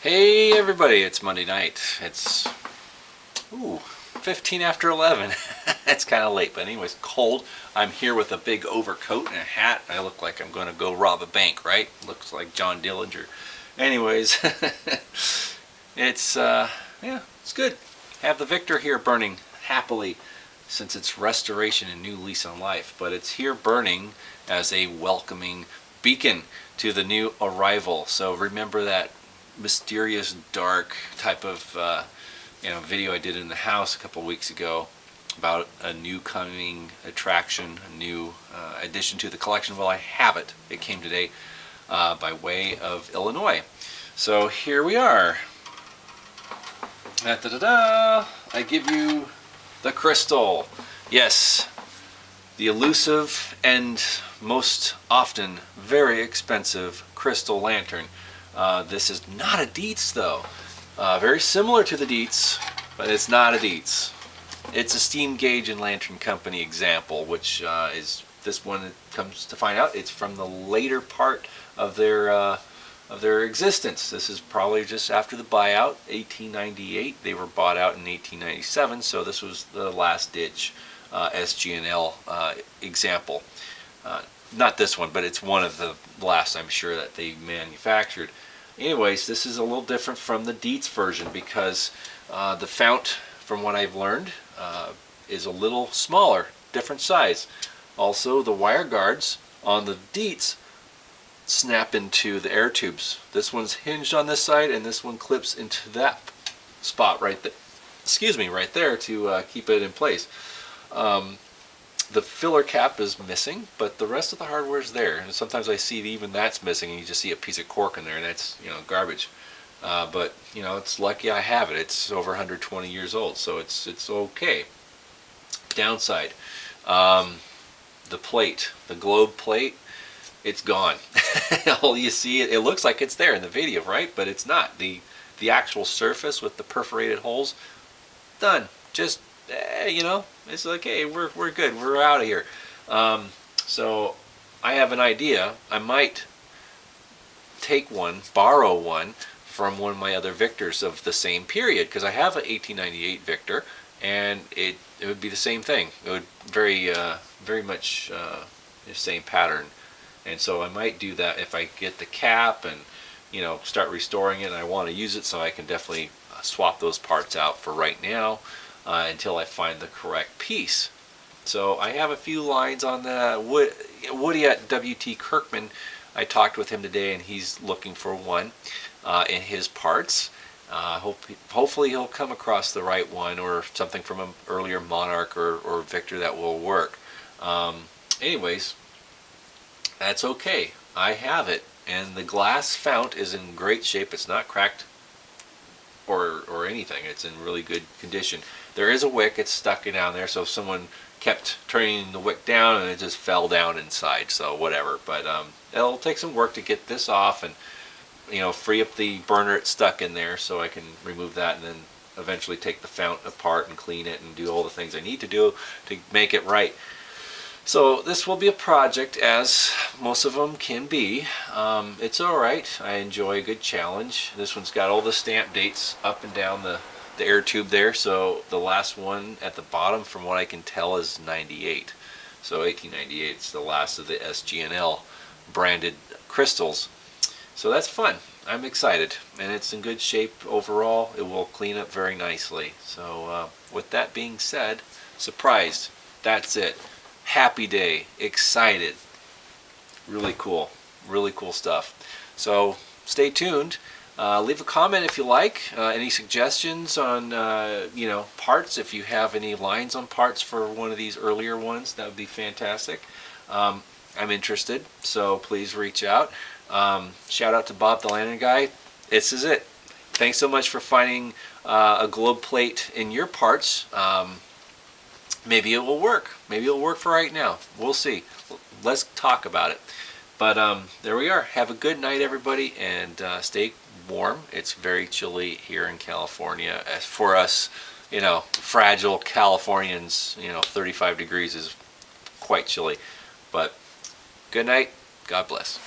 Hey everybody, it's Monday night. It's 15 after 11. It's kind of late, but anyways, cold. I'm here with a big overcoat and a hat. I look like I'm going to go rob a bank, right? Looks like John Dillinger. Anyways, it's it's good. Have the Victor here burning happily since it's restoration and new lease on life, but it's here burning as a welcoming beacon to the new arrival. So remember that mysterious dark type of video I did in the house a couple weeks ago about a new coming attraction, a new addition to the collection. Well, I have it. It came today by way of Illinois. So here we are. Da-da-da-da. I give you the crystal. Yes, the elusive and most often very expensive crystal lantern. This is not a Dietz though. Very similar to the Dietz, but it's not a Dietz. It's a steam gauge and lantern company example, which is this one. It comes to find out it's from the later part of their existence. This is probably just after the buyout, 1898. They were bought out in 1897, so this was the last ditch SG&L example. Not this one, but it's one of the last, I'm sure, that they manufactured. Anyways, this is a little different from the Dietz version because the fount, from what I've learned, is a little smaller, different size. Also, the wire guards on the Dietz snap into the air tubes. This one's hinged on this side, and this one clips into that spot right there. Excuse me, right there to keep it in place. The filler cap is missing, but the rest of the hardware is there. And sometimes I see even that's missing, and you just see a piece of cork in there, and that's garbage. But it's lucky I have it. It's over 120 years old, so it's okay. Downside, the plate, the globe plate, it's gone. All you see, it looks like it's there in the video, right? But it's not. The actual surface with the perforated holes, done. Just it's like, hey, we're good. We're out of here. So I have an idea. I might borrow one from one of my other Victors of the same period, because I have an 1898 Victor, and it would be the same thing. It would very much the same pattern. And so I might do that if I get the cap and start restoring it, and I want to use it, so I can definitely swap those parts out for right now. Until I find the correct piece. So I have a few lines on that. Woody at WT Kirkman, I talked with him today, and he's looking for one in his parts. Hopefully he'll come across the right one, or something from an earlier Monarch or Victor that will work. Anyways, that's okay. I have it, and the glass fount is in great shape. It's not cracked or anything. It's in really good condition. There is a wick. It's stuck down there, so someone kept turning the wick down and it just fell down inside, so whatever. But it'll take some work to get this off and free up the burner it's stuck in there, so I can remove that and then eventually take the fount apart and clean it and do all the things I need to do to make it right. So this will be a project, as most of them can be. It's alright. I enjoy a good challenge. This one's got all the stamp dates up and down the air tube there. So the last one at the bottom, from what I can tell, is 98. So 1898 is the last of the SG&L branded crystals. So that's fun. I'm excited. And it's in good shape overall. It will clean up very nicely. So with that being said, surprised. That's it. Happy day, excited, really cool stuff. So stay tuned. Leave a comment if you like. Any suggestions on parts? If you have any lines on parts for one of these earlier ones, that would be fantastic. I'm interested, so please reach out. Shout out to Bob the Lantern Guy. This is it. Thanks so much for finding a globe plate in your parts. Maybe it will work. Maybe it'll work for right now. We'll see. Let's talk about it. But there we are. Have a good night, everybody, and stay warm. It's very chilly here in California. As for us, fragile Californians, 35 degrees is quite chilly. But good night. God bless.